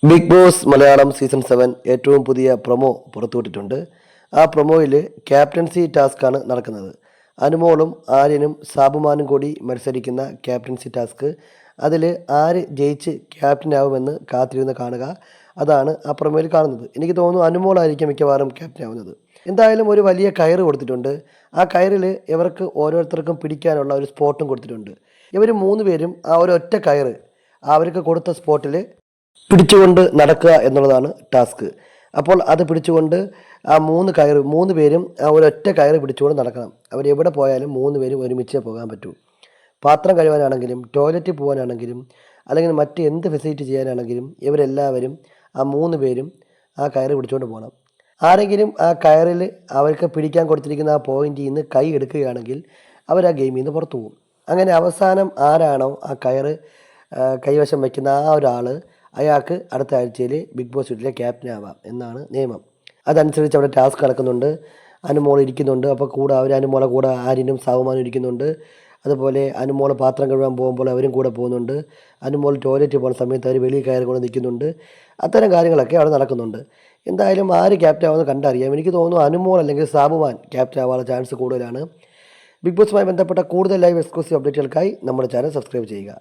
Big boss Malayalam season 7 ഏറ്റവും പുതിയ promo പുറത്തുവിട്ടിട്ടുണ്ട്. ആ പ്രൊമോയിൽ ക്യാപ്റ്റൻസി ടാസ്ക്കാണ് നടക്കുന്നത്. അനുമോളും ആര്യനും സാബുമാനും കൂടി മത്സരിക്കുന്ന ക്യാപ്റ്റൻസി ടാസ്ക്. അതിൽ ആര് ജയിച്ച് ക്യാപ്റ്റനാവുമെന്ന് കാത്തിരുന്ന് കാണുക. അതാണ് ആ പ്രൊമോയിൽ കാണുന്നത്. എനിക്ക് തോന്നുന്നു അനുമോളായിരിക്കും മിക്കവാറും ക്യാപ്റ്റനാവുന്നത്. എന്തായാലും ഒരു വലിയ കയറ് കൊടുത്തിട്ടുണ്ട്. ആ കയറിൽ ഇവർക്ക് ഓരോരുത്തർക്കും പിടിക്കാനുള്ള ഒരു സ്പോട്ടും കൊടുത്തിട്ടുണ്ട്. ഇവർ 3 പേരും ആ ഒരൊറ്റ കയറ് അവർക്ക് കൊടുത്ത സ്പോട്ടിൽ പിടിച്ചുകൊണ്ട് നടക്കുക എന്നുള്ളതാണ് ടാസ്ക്. അപ്പോൾ അത് പിടിച്ചുകൊണ്ട് ആ 3 പേരും ആ ഒരൊറ്റ കയറ് പിടിച്ചുകൊണ്ട് നടക്കണം. അവരെവിടെ പോയാലും 3 പേരും ഒരുമിച്ചേ പോകാൻ പറ്റൂ. പാത്രം കഴുകാനാണെങ്കിലും ടോയ്ലറ്റിൽ പോകാനാണെങ്കിലും അല്ലെങ്കിൽ മറ്റ് എന്ത് ഫെസിലിറ്റി ചെയ്യാനാണെങ്കിലും ഇവരെല്ലാവരും ആ 3 പേരും ആ കയറ് പിടിച്ചുകൊണ്ട് പോകണം. ആരെങ്കിലും ആ കയറിൽ അവർക്ക് പിടിക്കാൻ കൊടുത്തിരിക്കുന്ന ആ പോയിന്റിൽ നിന്ന് കൈ എടുക്കുകയാണെങ്കിൽ അവർ ആ ഗെയിമിൽ നിന്ന് പുറത്തു പോകും. അങ്ങനെ അവസാനം ആരാണോ ആ കയറ് കൈവശം വയ്ക്കുന്ന ആ ഒരാൾ അയാൾക്ക് അടുത്ത ആഴ്ചയിൽ ബിഗ് ബോസ് വീട്ടിലെ ക്യാപ്റ്റൻ ആവാം എന്നാണ് നിയമം. അതനുസരിച്ച് അവിടെ ടാസ്ക് നടക്കുന്നുണ്ട്. അനുമോൾ ഇരിക്കുന്നുണ്ട്. അപ്പോൾ അനുമോളെ കൂടെ ആര്യനും സാവുമാനും ഇരിക്കുന്നുണ്ട്. അതുപോലെ അനുമോൾ പാത്രം കഴുകാൻ പോകുമ്പോൾ അവരും കൂടെ പോകുന്നുണ്ട്. അനുമോൾ ടോയ്ലറ്റിൽ പോകുന്ന സമയത്ത് അവർ വെളിയിൽ കയറി കൊണ്ട് നിൽക്കുന്നുണ്ട്. അത്തരം കാര്യങ്ങളൊക്കെ അവിടെ നടക്കുന്നുണ്ട്. എന്തായാലും ആര് ക്യാപ്റ്റൻ ആവുമെന്ന് കണ്ടറിയാം. എനിക്ക് തോന്നുന്നു അനുമോൾ അല്ലെങ്കിൽ സാബുമാൻ ക്യാപ്റ്റൻ ആവാനുള്ള ചാൻസ് കൂടുതലാണ്. ബിഗ് ബോസുമായി ബന്ധപ്പെട്ട കൂടുതൽ ലൈവ് എക്സ്ക്ലൂസീവ് അപ്ഡേറ്റുകൾക്കായി നമ്മുടെ ചാനൽ സബ്സ്ക്രൈബ് ചെയ്യുക.